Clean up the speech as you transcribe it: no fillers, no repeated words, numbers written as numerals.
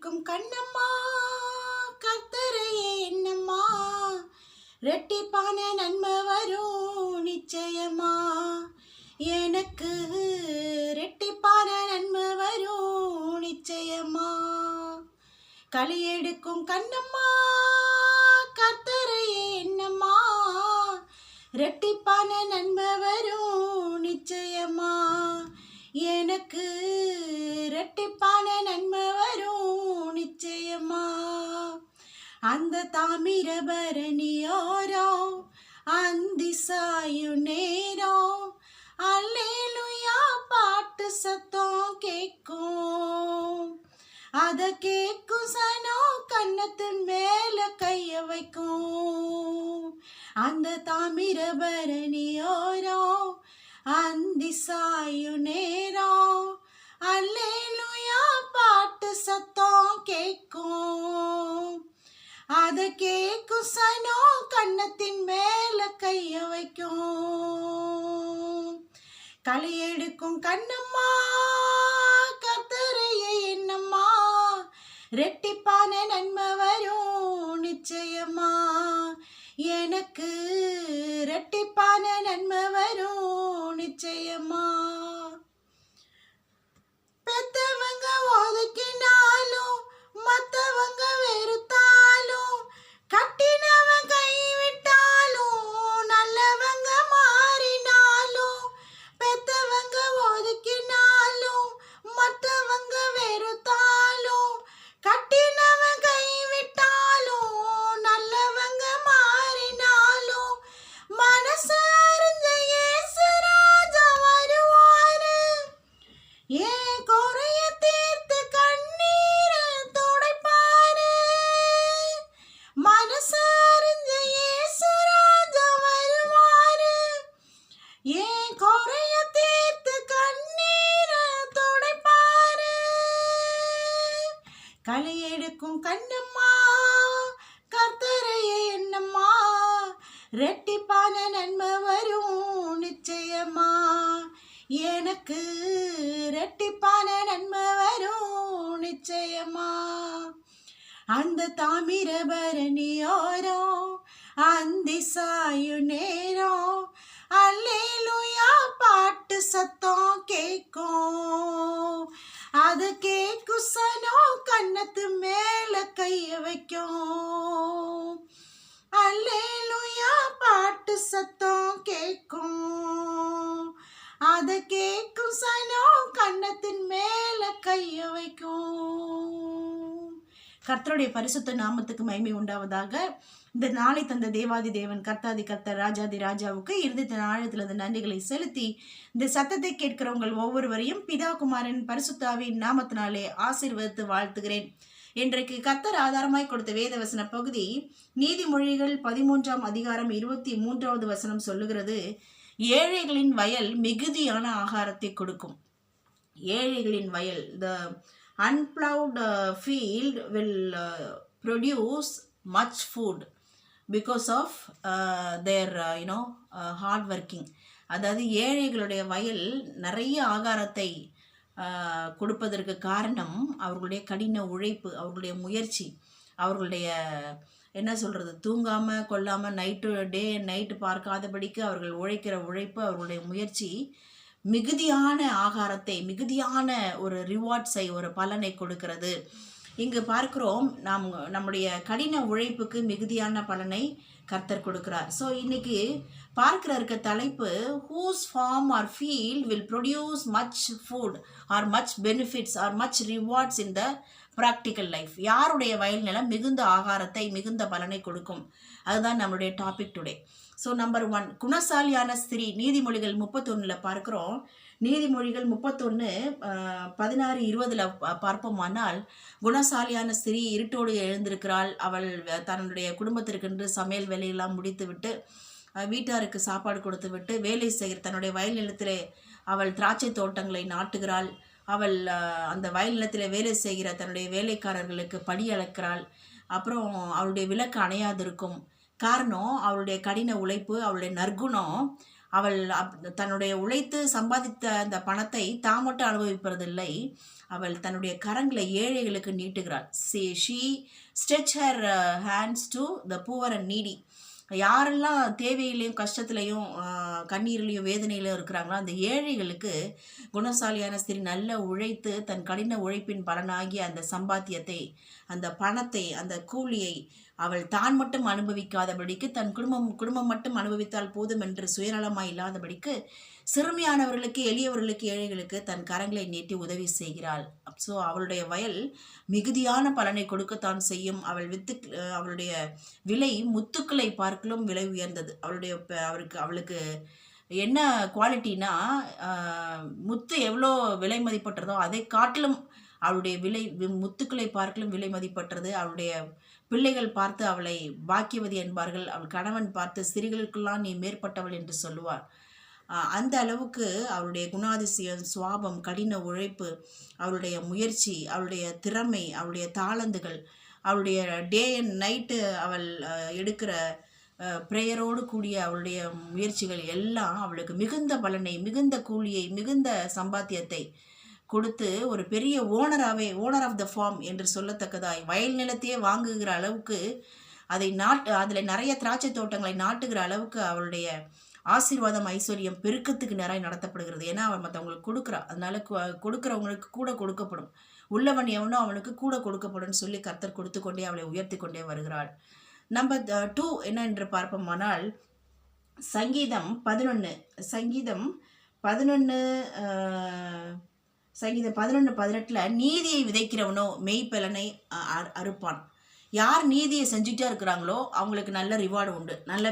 எடுக்கும் கண்ணம்மா கர்த்தரையே என்னம்மா ரெட்டிப்பான நன்மை வரும் நிச்சயமா எனக்கு ரெட்டிப்பான நன்மை வரும் நிச்சயமா களி எடுக்கும் கண்ணம்மா கர்த்தரையே என்னம்மா ரெட்டிப்பான நன்மை வரும் நிச்சயமா எனக்கு ரெட்டிப்பான நன்மை வரும் நிச்சயமா அந்த தாமிரபரணியோரோ அந்தி சாயும் நேரம் அல்லேலூயா பாட்டு சத்தம் கேட்கும் அத கேட்கும் சனம் கன்னத்தின் மேல கைய வைக்கும் அந்த தாமிரபரணியோரோ அந்தி சாயும் நேரம் அல்லேலூயா பாட்டு சத்தம் கேட்கும் அத கேட்கும் சனம் கன்னத்தின் மேல கைய வைக்கும் களி எடுக்கும் கண்ணம்மா கர்த்தரையே என்னம்மா ரெட்டிப்பான நன்மை வரும் நிச்சயமா எனக்கு ரெட்டிப்பான நன்மை வரும் நிச்சயமா பெத்தவங்க ஒதுக்கினாலும் மத்தவங்க வெறுத்தாலும் கட்டினவன் கைவிட்டாலும் நல்லவங்க மாறினாலும் பெத்தவங்க ஒதுக்கினாலும் மற்றவங்க வெறுத்தாலும் கட்டினவன் கைவிட்டாலும் நல்லவங்க மாறினாலும் மனசு அறிஞ்ச இயேசு ராஜா வருவாரு ஏன் குறைய தீர்த்து கண்ணீரை துடைப்பாரு மனசு அறிஞ்ச இயேசு ராஜா வருவாரு ஏன் குறைய தீர்த்து கண்ணீரை துடைப்பாரு களி எடுக்கும் கண்ணம்மா கர்த்தரையே என்னம்மா ரெட்டிப்பான நன்மை வரும் நிச்சயமா எனக்கு ரெட்டிப்பான நன்மை வரும் நிச்சயமா அந்த தாமிரபரணியோரோ அந்தி சாயும் நேரம் அல்லேலூயா பாட்டு சத்தம் கேட்கும் அது கேட்கும் சனம் கன்னத்து மேல கைய வைக்கும் அல்லேலூயா பாட்டு சத்தம் கேட்கும் அத கேட்கும் சனம் கன்னத்தின் மேல கைய வைக்கும். கர்த்தருடைய பரிசுத்த நாமத்துக்கு மகிமை உண்டாவதாக. இந்த நாளை தந்த தேவாதி தேவன் கர்த்தாதி கர்த்தர் ராஜாதி ராஜாவுக்கு இருதயத்தின் ஆழத்திலிருந்து நன்றிகளை செலுத்தி இந்த சத்தத்தை கேட்கிறவங்கள் ஒவ்வொருவரையும் பிதா குமாரன் பரிசுத்தாவின் நாமத்தினாலே ஆசீர்வதித்து வாழ்த்துகிறேன். இன்றைக்கு கர்த்தர் ஆதாரமாய் கொடுத்த வேத வசன பகுதி நீதிமொழிகள் 13ஆம் அதிகாரம் 23வது வசனம் சொல்லுகிறது, ஏழைகளின் வயல் மிகுதியான ஆகாரத்தை கொடுக்கும். ஏழைகளின் வயல், the unplowed field will produce much food because of their hard working. அதாவது ஏழைகளுடைய வயல் நிறைய ஆகாரத்தை கொடுப்பதற்கு காரணம் அவர்களுடைய கடின உழைப்பு, அவர்களுடைய முயற்சி, அவர்களுடைய என்ன சொல்கிறது, தூங்காமல் கொள்ளாமல் டே நைட்டு பார்க்காதபடிக்கு அவர்கள் உழைக்கிற உழைப்பு, அவர்களுடைய முயற்சி மிகுதியான ஆகாரத்தை, மிகுதியான ஒரு ரிவார்ட்ஸை, ஒரு பலனை கொடுக்கிறது. இங்கு பார்க்கிறோம், நம்முடைய கடின உழைப்புக்கு மிகுதியான பலனை கர்த்தர் கொடுக்கிறார். ஸோ இன்னைக்கு பார்க்கிற தலைப்பு, whose farm or field will produce much food or much benefits or much rewards in the practical life. யாருடைய வயல் நிலம் மிகுந்த ஆகாரத்தை, மிகுந்த பலனை கொடுக்கும், அதுதான் நம்மளுடைய டாபிக் டுடே. ஸோ நம்பர் 1, குணசாலியான ஸ்திரீ. நீதிமொழிகள் 31 பார்க்கிறோம். நீதிமொழிகள் 31 16-20 பார்ப்போமானால், குணசாலியான ஸ்திரீ இருட்டோடு எழுந்திருக்கிறாள். அவள் தன்னுடைய குடும்பத்திற்கென்று சமையல் வேலையெல்லாம் முடித்து விட்டு, வீட்டாருக்கு சாப்பாடு கொடுத்து விட்டு, வேலை செய்கிற தன்னுடைய வயல் நிலத்திலே அவள் திராட்சை தோட்டங்களை நாட்டுகிறாள். அவள் அந்த வயல் நிலத்தில் வேலை செய்கிற தன்னுடைய வேலைக்காரர்களுக்கு படி அளக்கிறாள். அப்புறம் அவளுடைய விளக்கு அணையாது இருக்கும். காரணம் அவளுடைய கடின உழைப்பு, அவளுடைய நற்குணம் அவள் தன்னுடைய உழைத்து சம்பாதித்த அந்த பணத்தை தான் மட்டும் அனுபவிப்பதில்லை, அவள் தன்னுடைய கரங்களை ஏழைகளுக்கு நீட்டுகிறாள். She stretch her hands to the poor and needy. யாரெல்லாம் தேவையிலையும் கஷ்டத்துலையும் கண்ணீர்லையும் வேதனையிலையும் இருக்கிறாங்களோ அந்த ஏழைகளுக்கு குணசாலியான ஸ்திரீ நல்ல உழைத்து தன் கடின உழைப்பின் பலனாகி அந்த சம்பாத்தியத்தை, அந்த பணத்தை, அந்த கூலியை அவள் தான் மட்டும் அனுபவிக்காதபடிக்கு, தன் குடும்பம் மட்டும் அனுபவித்தால் போதும் என்று சுயநலமாய் இல்லாதபடிக்கு சிறுமியானவர்களுக்கு, எளியவர்களுக்கு, ஏழைகளுக்கு தன் கரங்களை நீட்டி உதவி செய்கிறாள். ஸோ அவளுடைய வயல் மிகுதியான பலனை கொடுக்கத்தான் செய்யும். அவளுடைய விலை முத்துக்களை பார்க்கலும் விலை உயர்ந்தது. அவளுக்கு என்ன குவாலிட்டினா, முத்து எவ்வளோ விலை மதிப்பற்றதோ அதை காட்டிலும் அவளுடைய விலை முத்துக்களை பார்க்கலும் விலை மதிப்பற்றது. அவளுடைய பிள்ளைகள் பார்த்து அவளை பாக்கியவதி என்பார்கள். அவள் கணவன் பார்த்து சிறிகளுக்கெல்லாம் நீ மேற்பட்டவள் என்று சொல்லுவார். அந்த அளவுக்கு அவளுடைய குணாதிசயம், சுவாபம், கடின உழைப்பு, அவளுடைய முயற்சி, அவளுடைய திறமை, அவளுடைய தாளந்துகள், அவளுடைய டே அண்ட் நைட்டு அவள் எடுக்கிற ப்ரேயரோடு கூடிய அவளுடைய முயற்சிகள் எல்லாம் அவளுக்கு மிகுந்த பலனை, மிகுந்த கூலியை, மிகுந்த சம்பாத்தியத்தை கொடுத்து ஒரு பெரிய ஓனர் ஆஃப் த ஃபார்ம் என்று சொல்லத்தக்கதாய் வயல் நிலத்தையே வாங்குகிற அளவுக்கு அதில் நிறைய திராட்சை தோட்டங்களை நாட்டுகிற அளவுக்கு அவளுடைய ஆசீர்வாதம், ஐஸ்வர்யம் பெருக்கத்துக்கு நிறைய நடத்தப்படுகிறது. ஏன்னா அவள் மற்றவங்களுக்கு கொடுக்குறா. அதனால கொடுக்குறவங்களுக்கு கூட கொடுக்கப்படும். உள்ளவன் எவனோ அவனுக்கு கூட கொடுக்கப்படும் சொல்லி கர்த்தர் கொடுத்து கொண்டே அவளை உயர்த்தி கொண்டே வருகிறாள். நம்பர் 2 என்ன என்று பார்ப்போமானால், சங்கீதம் 11:18 நீதியை விதைக்கிறவனோ மெய்ப்பலனை அறுப்பான். யார் நீதியை செஞ்சுட்டே இருக்கிறாங்களோ அவங்களுக்கு நல்ல ரிவார்டு உண்டு, நல்ல